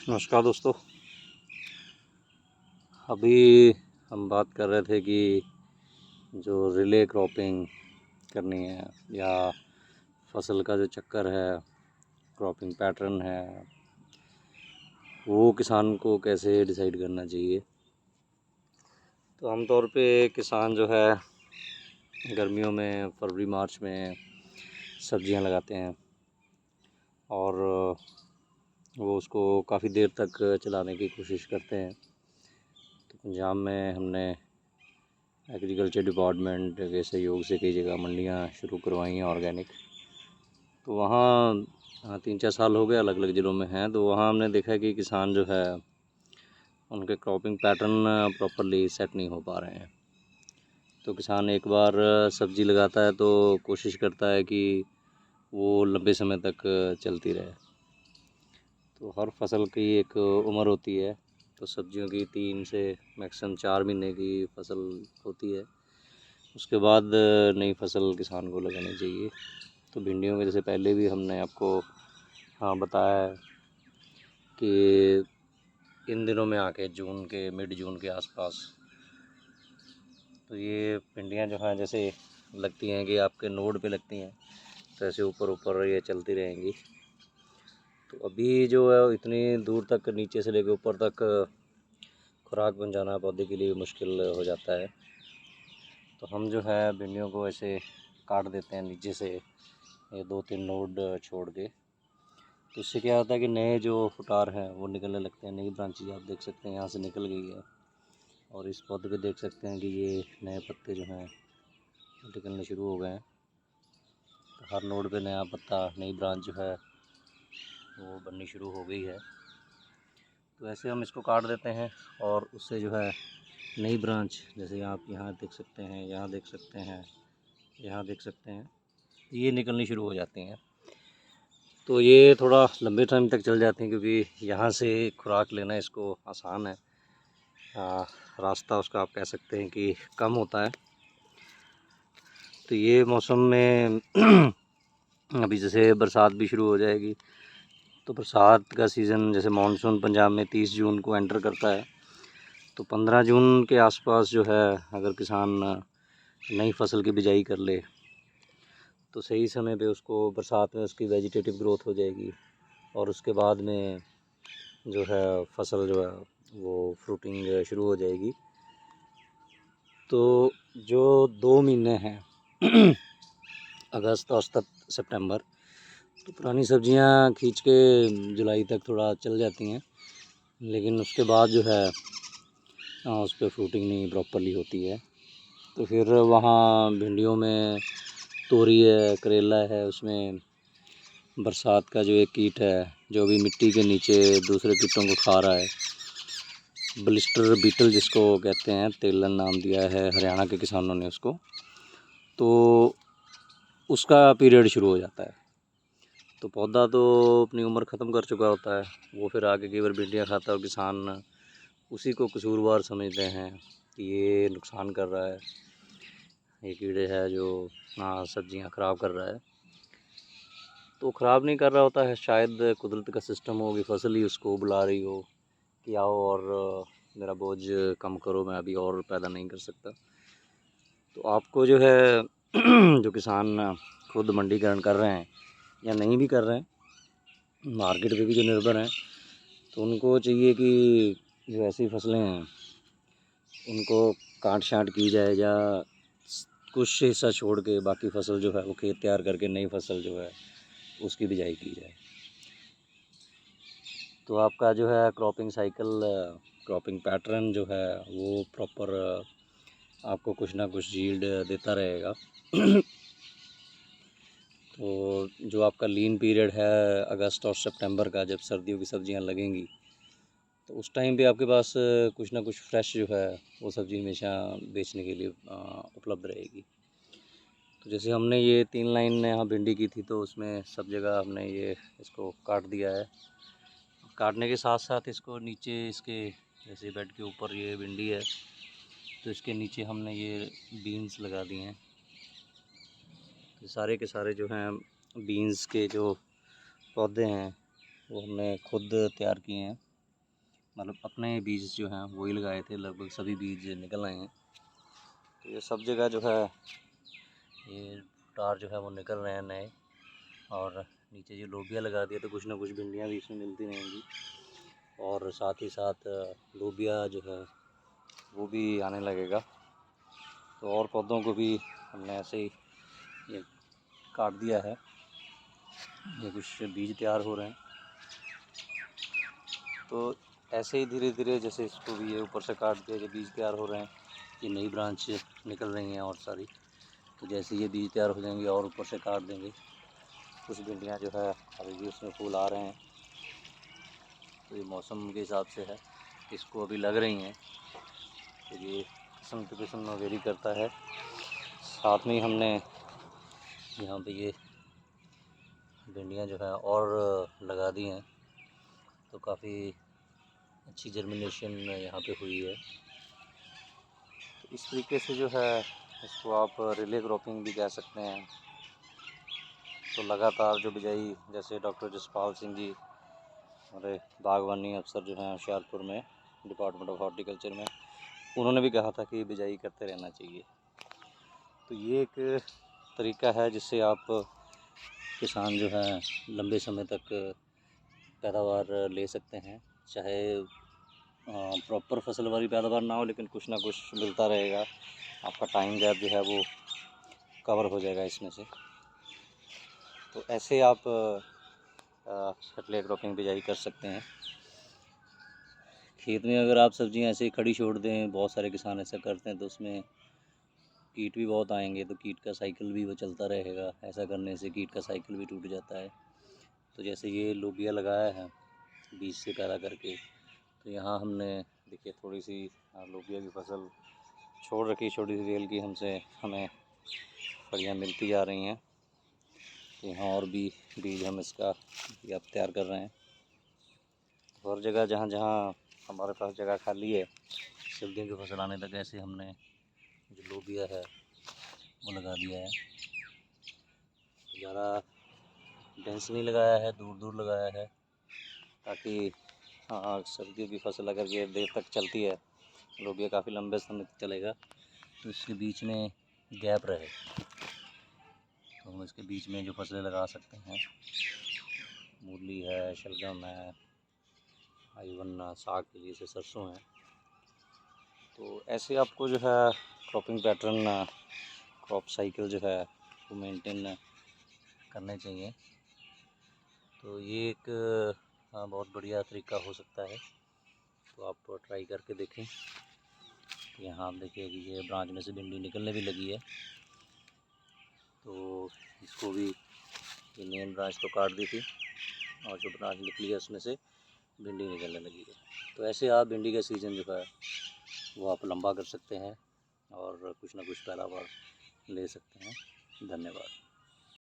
नमस्कार दोस्तों। अभी हम बात कर रहे थे कि जो रिले क्रॉपिंग करनी है या फसल का जो चक्कर है, क्रॉपिंग पैटर्न है, वो किसान को कैसे डिसाइड करना चाहिए। तो आमतौर पे किसान जो है गर्मियों में फरवरी मार्च में सब्जियां लगाते हैं और वो उसको काफ़ी देर तक चलाने की कोशिश करते हैं। तो पंजाब में हमने एग्रीकल्चर डिपार्टमेंट के सहयोग से कई जगह मंडियाँ शुरू करवाई हैं ऑर्गेनिक। तो वहाँ 3-4 साल हो गए अलग अलग ज़िलों में हैं। तो वहाँ हमने देखा है कि किसान जो है उनके क्रॉपिंग पैटर्न प्रॉपरली सेट नहीं हो पा रहे हैं। तो किसान एक बार सब्ज़ी लगाता है तो कोशिश करता है कि वो लंबे समय तक चलती रहे। तो हर फसल की एक उम्र होती है। तो सब्जियों की 3 से मैक्सिमम 4 महीने की फसल होती है। उसके बाद नई फसल किसान को लगानी चाहिए। तो भिंडियों के जैसे पहले भी हमने आपको बताया है कि इन दिनों में आके जून के मिड जून के आसपास तो ये भिंडियाँ जो हैं जैसे लगती हैं कि आपके नोड पे लगती हैं, तो ऐसे ऊपर ऊपर ये चलती रहेंगी। तो अभी जो है इतनी दूर तक नीचे से लेकर ऊपर तक खुराक पहुंचाना पौधे के लिए मुश्किल हो जाता है। तो हम जो है भिंडियों को ऐसे काट देते हैं नीचे से, ये 2-3 नोड छोड़ के। तो इससे क्या होता है कि नए जो फुटार हैं वो निकलने लगते हैं। नई ब्रांचेज आप देख सकते हैं यहाँ से निकल गई है और इस पौधे पे देख सकते हैं कि ये नए पत्ते जो हैं निकलने शुरू हो गए हैं। तो हर नोड पे नया पत्ता, नई ब्रांच जो है वो बननी शुरू हो गई है। तो ऐसे हम इसको काट देते हैं और उससे जो है नई ब्रांच, जैसे आप यहाँ देख सकते हैं, यहाँ देख सकते हैं, यहाँ देख सकते हैं, ये निकलनी शुरू हो जाती हैं। तो ये थोड़ा लंबे टाइम तक चल जाती हैं क्योंकि यहाँ से खुराक लेना इसको आसान है। रास्ता उसका आप कह सकते हैं कि कम होता है। तो ये मौसम में अभी जैसे बरसात भी शुरू हो जाएगी, तो बरसात का सीज़न जैसे मानसून पंजाब में 30 जून को एंटर करता है। तो 15 जून के आसपास जो है अगर किसान नई फसल की बिजाई कर ले तो सही समय पे उसको बरसात में उसकी वेजिटेटिव ग्रोथ हो जाएगी और उसके बाद में जो है फसल जो है वो फ्रूटिंग शुरू हो जाएगी। तो जो 2 महीने हैं अगस्त और सितंबर, तो पुरानी सब्जियां खींच के जुलाई तक थोड़ा चल जाती हैं, लेकिन उसके बाद जो है उस पर फ्रूटिंग नहीं प्रॉपरली होती है। तो फिर वहाँ भिंडियों में तोरी है, करेला है, उसमें बरसात का जो एक कीट है जो भी मिट्टी के नीचे दूसरे कीटों को खा रहा है, ब्लिस्टर बीटल जिसको कहते हैं, तेलन नाम दिया है हरियाणा के किसानों ने उसको। तो उसका पीरियड शुरू हो जाता है। तो पौधा तो अपनी उम्र ख़त्म कर चुका होता है, वो फिर आगे की बार भिंडियाँ खाता है और किसान उसी को कसूरवार समझते हैं कि ये नुकसान कर रहा है, ये कीड़े है जो सब्जियां ख़राब कर रहा है। तो ख़राब नहीं कर रहा होता है, शायद कुदरत का सिस्टम हो कि फसल ही उसको बुला रही हो कि आओ और मेरा बोझ कम करो, मैं अभी और पैदा नहीं कर सकता। तो आपको जो है जो किसान खुद मंडीकरण कर रहे हैं या नहीं भी कर रहे हैं, मार्केट पे भी जो निर्भर हैं, तो उनको चाहिए कि जो ऐसी फसलें हैं उनको काट छाँट की जाए या कुछ हिस्सा छोड़ के बाकी फसल जो है वो खेत तैयार करके नई फसल जो है उसकी बिजाई की जाए। तो आपका जो है क्रॉपिंग साइकिल, क्रॉपिंग पैटर्न जो है वो प्रॉपर आपको कुछ ना कुछ यील्ड देता रहेगा। तो जो आपका लीन पीरियड है अगस्त और सितंबर का, जब सर्दियों की सब्जियां लगेंगी, तो उस टाइम पे आपके पास कुछ ना कुछ फ्रेश जो है वो सब्ज़ी हमेशा बेचने के लिए उपलब्ध रहेगी। तो जैसे हमने ये 3 लाइन यहाँ भिंडी की थी, तो उसमें सब जगह हमने ये इसको काट दिया है। काटने के साथ साथ इसको नीचे इसके जैसे बेड के ऊपर ये भिंडी है तो इसके नीचे हमने ये बीन्स लगा दिए हैं। तो सारे के सारे जो हैं बीन्स के जो पौधे हैं वो हमने खुद तैयार किए हैं। मतलब अपने बीज जो हैं वही लगाए थे, लगभग सभी बीज निकल आए हैं। तो ये सब जगह जो है ये तार जो है वो निकल रहे हैं नए, और नीचे जो लोबिया लगा दिया तो कुछ ना कुछ भिंडियाँ भी इसमें मिलती रहेंगी, और साथ ही साथ लोबिया जो है वो भी आने लगेगा। तो और पौधों को भी हमने ऐसे ही ये काट दिया है, ये कुछ बीज तैयार हो रहे हैं। तो ऐसे ही धीरे धीरे जैसे इसको भी ये ऊपर से काट दिया, जो बीज तैयार हो रहे हैं, ये नई ब्रांच निकल रही हैं और सारी। तो जैसे ये बीज तैयार हो जाएंगे और ऊपर से काट देंगे। कुछ भिंडियाँ जो है अभी भी उसमें फूल आ रहे हैं, तो ये मौसम के हिसाब से है, इसको अभी लग रही हैं। तो ये किस्म टू किस्म वेरी करता है। साथ में ही हमने यहाँ पे ये भिंडियाँ जो है और लगा दी हैं, तो काफ़ी अच्छी जर्मिनेशन यहाँ पे हुई है। तो इस तरीके से जो है इसको आप रिले क्रॉपिंग भी कह सकते हैं। तो लगातार जो बिजाई, जैसे डॉक्टर जसपाल सिंह जी हमारे बागवानी अफसर जो हैं होशियारपुर में, डिपार्टमेंट ऑफ हॉर्टिकल्चर में, उन्होंने भी कहा था कि बिजाई करते रहना चाहिए। तो ये एक तरीका है जिससे आप किसान जो है लंबे समय तक पैदावार ले सकते हैं। चाहे प्रॉपर फसल वाली पैदावार ना हो, लेकिन कुछ ना कुछ मिलता रहेगा, आपका टाइम गैप जो है वो कवर हो जाएगा इसमें से। तो ऐसे आप रिले क्रॉपिंग बिजाई कर सकते हैं। खेत में अगर आप सब्जियां ऐसे ही खड़ी छोड़ दें, बहुत सारे किसान ऐसा करते हैं, तो उसमें कीट भी बहुत आएंगे, तो कीट का साइकिल भी वो चलता रहेगा। ऐसा करने से कीट का साइकिल भी टूट जाता है। तो जैसे ये लोबिया लगाया है बीज से पैदा करके, तो यहाँ हमने देखिए थोड़ी सी लोबिया की फसल छोड़ रखी, छोटी सी बेल की, हमें फलियाँ मिलती जा रही हैं। तो यहाँ और भी बीज हम इसका अब तैयार कर रहे हैं। और जगह जहाँ जहाँ हमारे पास जगह खाली है सब्जियों की फसल आने तक, ऐसे हमने जो लोबिया है वो लगा दिया है। ज़्यादा डेंस नहीं लगाया है, दूर दूर लगाया है, ताकि सब्जियों की फसल अगर ये देर तक चलती है, लोबिया काफ़ी लंबे समय तक चलेगा, तो इसके बीच में गैप रहे, तो हम इसके बीच में जो फसलें लगा सकते हैं, मूली है, शलगम है, इवन साग के लिए से सरसों है। तो ऐसे आपको जो है क्रॉपिंग पैटर्न, क्रॉप साइकिल जो है वो मेंटेन करने चाहिए। तो ये एक बहुत बढ़िया तरीका हो सकता है, तो आप ट्राई करके देखें। यहाँ आप देखिए कि ये ब्रांच में से भिंडी निकलने भी लगी है, तो इसको भी, ये मेन ब्रांच तो काट दी थी, और जो ब्रांच निकली है उसमें से भिंडी निकलने लगी है। तो ऐसे आप भिंडी का सीज़न जो है वो आप लंबा कर सकते हैं और कुछ ना कुछ पैदावार ले सकते हैं। धन्यवाद।